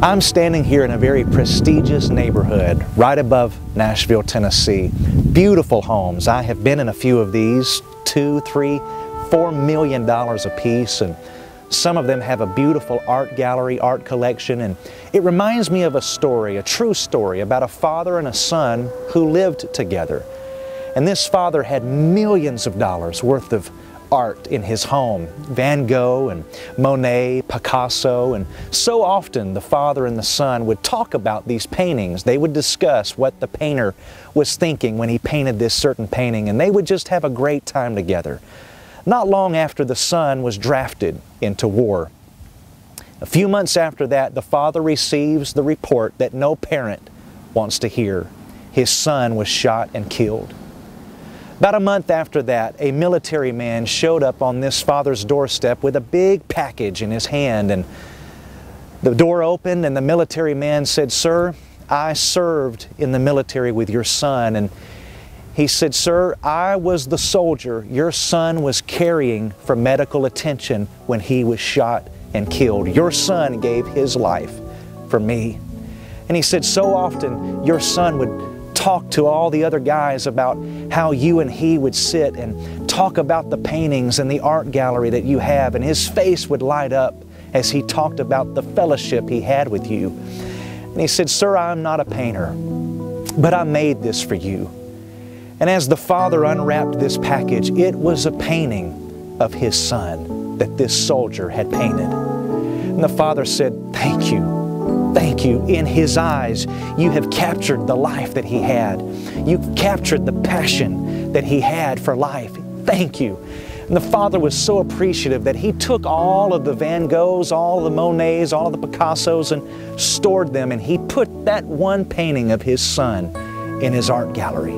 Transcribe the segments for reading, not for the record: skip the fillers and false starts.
I'm standing here in a very prestigious neighborhood right above Nashville, Tennessee. Beautiful homes. I have been in a few of these, $2, $3, $4 million a piece, and some of them have a beautiful art gallery, art collection, and it reminds me of a story, a true story about a father and a son who lived together. And this father had millions of dollars worth of art in his home, Van Gogh and Monet, Picasso, and so often the father and the son would talk about these paintings. They would discuss what the painter was thinking when he painted this certain painting, and they would just have a great time together. Not long after the son was drafted into war. A few months after that, the father receives the report that no parent wants to hear. His son was shot and killed. About a month after that, a military man showed up on this father's doorstep with a big package in his hand, and the door opened and the military man said, "Sir, I served in the military with your son," and he said, "Sir, I was the soldier your son was carrying for medical attention when he was shot and killed. Your son gave his life for me." And he said, "So often your son would talk to all the other guys about how you and he would sit and talk about the paintings and the art gallery that you have, and his face would light up as he talked about the fellowship he had with you." And he said, "Sir, I'm not a painter, but I made this for you." And as the father unwrapped this package, it was a painting of his son that this soldier had painted. And the father said, "Thank you. Thank you." In his eyes, you have captured the life that he had. You captured the passion that he had for life. Thank you. And the father was so appreciative that he took all of the Van Goghs, all the Monets, all of the Picassos, and stored them, and he put that one painting of his son in his art gallery.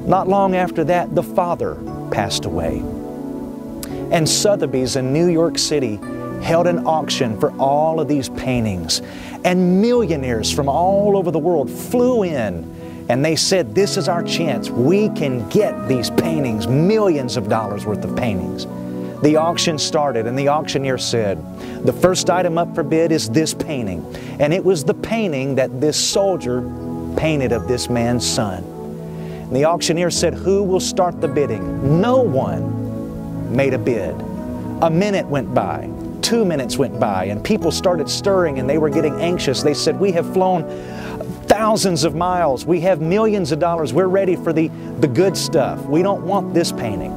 Not long after that, the father passed away. And Sotheby's in New York City held an auction for all of these paintings, and millionaires from all over the world flew in, and they said, "This is our chance. We can get these paintings, millions of dollars worth of paintings." The auction started, and the auctioneer said, "The first item up for bid is this painting." And it was the painting that this soldier painted of this man's son. And the auctioneer said, "Who will start the bidding?" No one made a bid. A minute went by. 2 minutes went by, and people started stirring, and they were getting anxious. They said, "We have flown thousands of miles. We have millions of dollars. We're ready for the good stuff. We don't want this painting."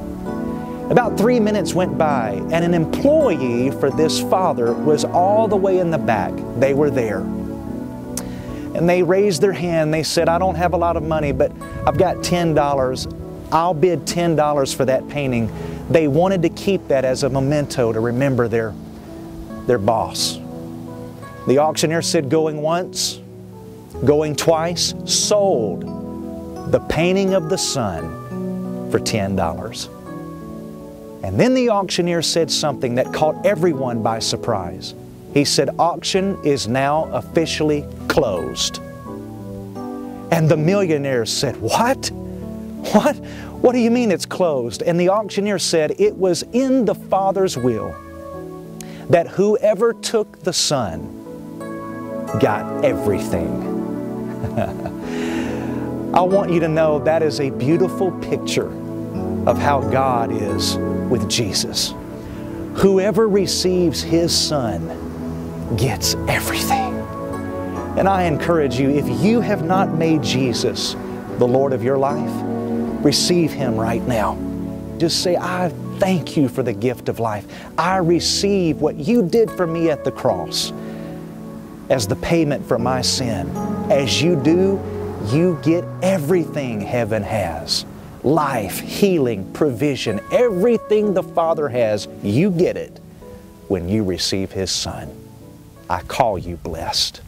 About 3 minutes went by, and an employee for this father was all the way in the back. They were there. And they raised their hand. They said, "I don't have a lot of money, but I've got $10. I'll bid $10 for that painting." They wanted to keep that as a memento to remember their boss. The auctioneer said, "Going once, going twice," sold the painting of the son for $10. And then the auctioneer said something that caught everyone by surprise. He said, "Auction is now officially closed." And the millionaires said, "What? What? What do you mean it's closed?" And the auctioneer said, "It was in the Father's will that whoever took the Son got everything." I want you to know that is a beautiful picture of how God is with Jesus. Whoever receives His Son gets everything. And I encourage you, if you have not made Jesus the Lord of your life, receive Him right now. Just say, "I thank you for the gift of life. I receive what you did for me at the cross as the payment for my sin." As you do, you get everything heaven has. Life, healing, provision, everything the Father has, you get it when you receive His Son. I call you blessed.